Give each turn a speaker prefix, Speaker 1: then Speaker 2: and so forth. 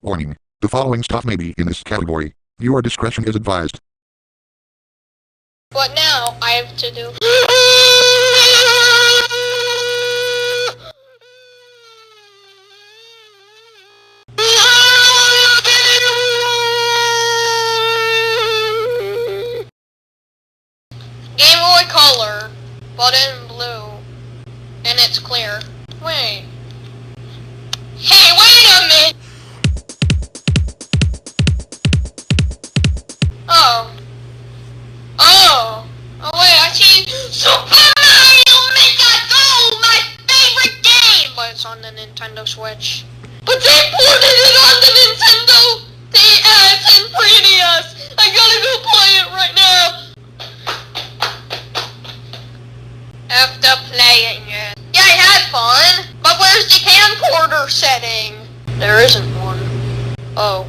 Speaker 1: Warning. The following stuff may be in this category. Viewer discretion is advised.
Speaker 2: What now? I have to do. Game Boy Color, but in blue, and it's clear. Wait. Hey, wait a minute! Oh wait, I see Super Mario Maker 2, my favorite game! But it's on the Nintendo Switch. But they ported it on the Nintendo DS and 3DS! I gotta go play it right now! After playing it. Yeah, I had fun! But where's the camcorder setting? There isn't one. Oh.